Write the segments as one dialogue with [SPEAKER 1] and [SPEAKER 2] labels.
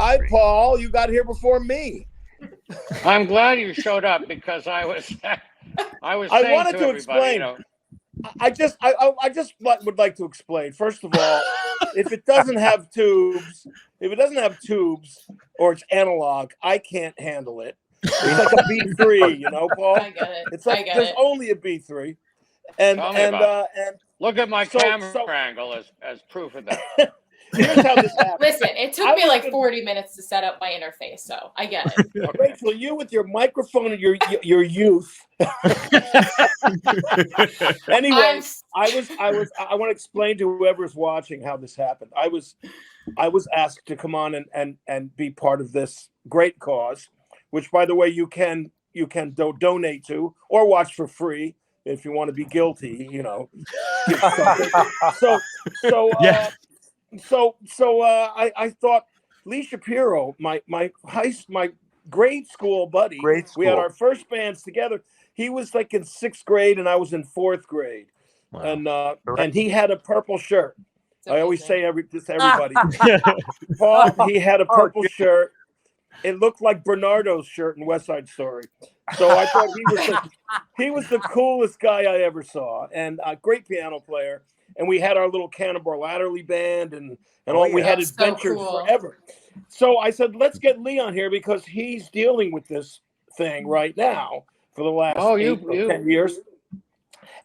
[SPEAKER 1] Hi, Paul. You got here before me.
[SPEAKER 2] I'm glad you showed up because I was saying
[SPEAKER 1] wanted
[SPEAKER 2] to everybody,
[SPEAKER 1] explain.
[SPEAKER 2] you know.
[SPEAKER 1] I just would like to explain. First of all, if it doesn't have tubes, or it's analog, I can't handle it. It's like a B3, you know, Paul.
[SPEAKER 3] I get it.
[SPEAKER 1] It's like there's only a B3, and
[SPEAKER 2] Look at my camera angle as proof of that.
[SPEAKER 1] Here's how this happened.
[SPEAKER 3] Listen, it took me like 40 minutes to set up my interface, so I get it.
[SPEAKER 1] Okay. Rachel, you with your microphone and your youth. Anyway, I want to explain to whoever's watching how this happened. I was asked to come on and be part of this great cause, which, by the way, you can donate to or watch for free if you want to be guilty, you know. I thought Lee Shapiro, my grade school buddy. We had our first bands together. He was like in 6th grade and I was in 4th grade. Wow. And he had a purple shirt. I always say this to everybody. Paul, he had a purple shirt. It looked like Bernardo's shirt in West Side Story. So I thought he was the coolest guy I ever saw, and a great piano player. And we had our little Cannonball Latterly band, and we had adventures forever. So I said, let's get Lee on here because he's dealing with this thing right now for the last 10 years.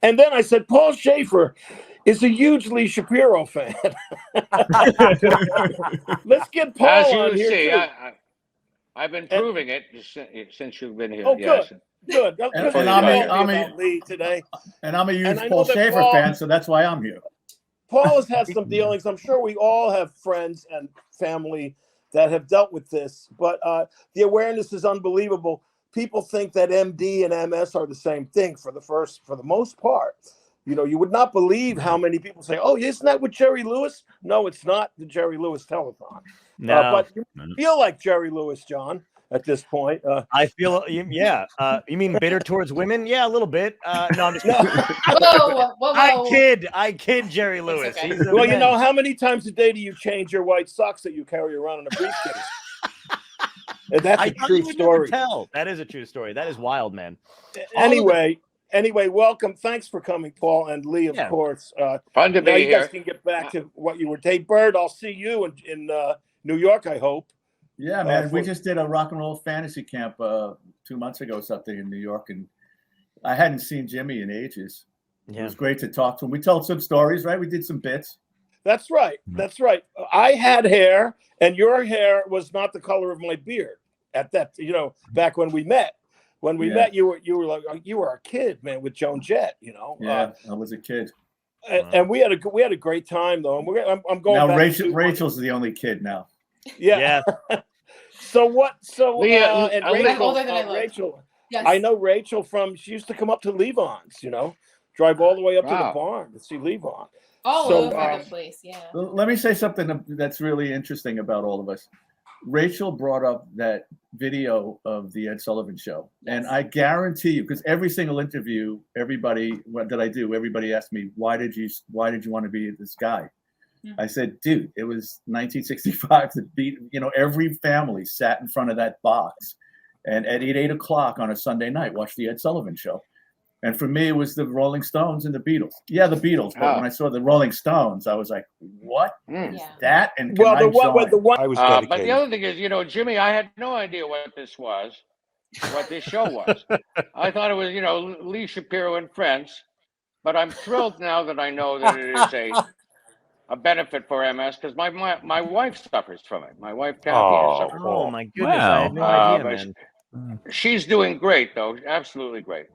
[SPEAKER 1] And then I said, Paul Shaffer is a huge Lee Shapiro fan. Let's get Paul on here.
[SPEAKER 2] See, I've been proving it since you've been here.
[SPEAKER 1] Oh, good. Good.
[SPEAKER 4] And I'm a
[SPEAKER 1] Lee today.
[SPEAKER 4] And I'm a huge Paul Shaffer fan, so that's why I'm here.
[SPEAKER 1] Paul has had some dealings. I'm sure we all have friends and family that have dealt with this, but the awareness is unbelievable. People think that MD and MS are the same thing for the most part. You know, you would not believe how many people say, "Oh, isn't that with Jerry Lewis?" No, it's not the Jerry Lewis telethon.
[SPEAKER 5] No,
[SPEAKER 1] but you feel like Jerry Lewis, John. At this point,
[SPEAKER 5] I feel, yeah. You mean bitter towards women? Yeah, a little bit. No, I'm just
[SPEAKER 3] whoa.
[SPEAKER 5] I kid Jerry Lewis.
[SPEAKER 3] Okay.
[SPEAKER 1] Well, you know, how many times a day do you change your white socks that you carry around in a briefcase? And that's a true story.
[SPEAKER 5] That is a true story. That is wild, man.
[SPEAKER 1] Anyway, welcome. Thanks for coming, Paul and Lee, of course.
[SPEAKER 2] Fun to be here.
[SPEAKER 1] You guys can get back to what you were. Hey, Byrd, I'll see you in New York, I hope.
[SPEAKER 4] Yeah, man. We just did a rock and roll fantasy camp 2 months ago, something in New York, and I hadn't seen Jimmy in ages. Yeah. It was great to talk to him. We told some stories, right? We did some bits.
[SPEAKER 1] That's right. That's right. I had hair, and your hair was not the color of my beard at that. You know, back when we met. When we met, you were a kid, man, with Joan Jett. You know.
[SPEAKER 4] Yeah, I was a kid.
[SPEAKER 1] And we had a great time though. And I'm going
[SPEAKER 4] now.
[SPEAKER 1] Back
[SPEAKER 4] Rachel's the only kid now.
[SPEAKER 1] Yeah. So
[SPEAKER 3] Older than
[SPEAKER 1] Rachel.
[SPEAKER 3] Yes.
[SPEAKER 1] I know Rachel she used to come up to Levon's, you know, drive all the way up to the barn to see Levon.
[SPEAKER 3] All over the place, yeah.
[SPEAKER 4] Let me say something that's really interesting about all of us. Rachel brought up that video of the Ed Sullivan Show, and I guarantee you, because every single interview, everybody asked me, why did you want to be this guy? I said, dude, it was 1965. Every family sat in front of that box and at 8 o'clock on a Sunday night, watched the Ed Sullivan Show. And for me, it was the Rolling Stones and the Beatles. Yeah, the Beatles. But when I saw the Rolling Stones, I was like, what is that? And
[SPEAKER 1] but the
[SPEAKER 2] other thing is, Jimmy, I had no idea what this show was. I thought it was, Lee Shapiro and Friends. But I'm thrilled now that I know that it is a benefit for MS, because my wife suffers from it. My wife Kathy suffers from it.
[SPEAKER 5] Oh my goodness! Wow. I had no idea, man.
[SPEAKER 2] She's doing great though, absolutely great.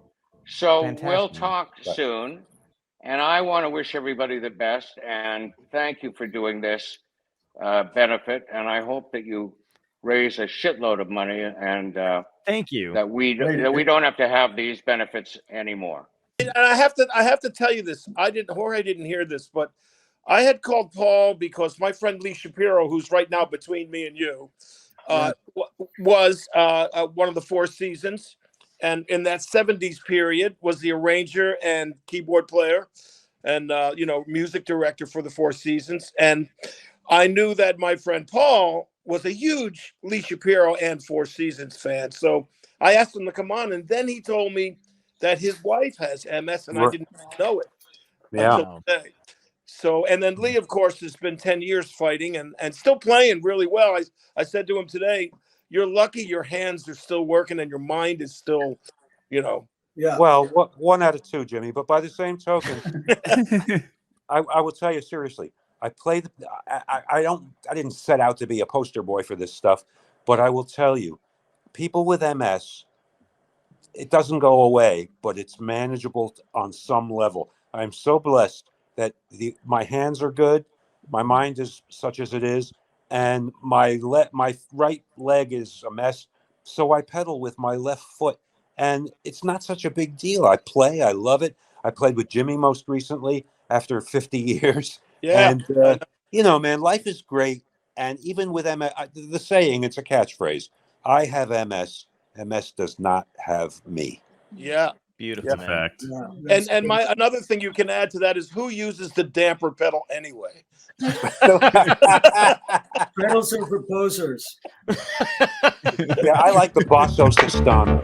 [SPEAKER 2] So we'll talk soon, and I want to wish everybody the best and thank you for doing this benefit. And I hope that you raise a shitload of money and
[SPEAKER 5] thank you
[SPEAKER 2] that we don't have to have these benefits anymore.
[SPEAKER 1] And I have to tell you this. Jorge didn't hear this, but I had called Paul because my friend Lee Shapiro, who's right now between me and you, was one of the Four Seasons, and in that 70s period was the arranger and keyboard player and music director for the Four Seasons. And I knew that my friend Paul was a huge Lee Shapiro and Four Seasons fan. So I asked him to come on, and then he told me that his wife has MS, and I didn't know it until today. So, and then Lee, of course, has been 10 years fighting and still playing really well. I said to him today, you're lucky your hands are still working and your mind is still, you know.
[SPEAKER 6] Yeah.
[SPEAKER 7] Well, one out of two, Jimmy. But by the same token, I will tell you seriously. I didn't set out to be a poster boy for this stuff, but I will tell you, people with MS, it doesn't go away, but it's manageable on some level. I'm so blessed that my hands are good, my mind is such as it is, and my right leg is a mess. So I pedal with my left foot, and it's not such a big deal. I play, I love it. I played with Jimmy most recently after 50 years.
[SPEAKER 1] Yeah.
[SPEAKER 7] And, you know, man, life is great. And even with MS, the saying, it's a catchphrase. I have MS. MS does not have me.
[SPEAKER 1] Yeah.
[SPEAKER 5] Beautiful,
[SPEAKER 1] Yeah.
[SPEAKER 5] man.
[SPEAKER 6] Yeah,
[SPEAKER 1] And another thing you can add to that is who uses the damper pedal anyway?
[SPEAKER 6] pedals are for posers.
[SPEAKER 7] Yeah, I like the Basso Sistano.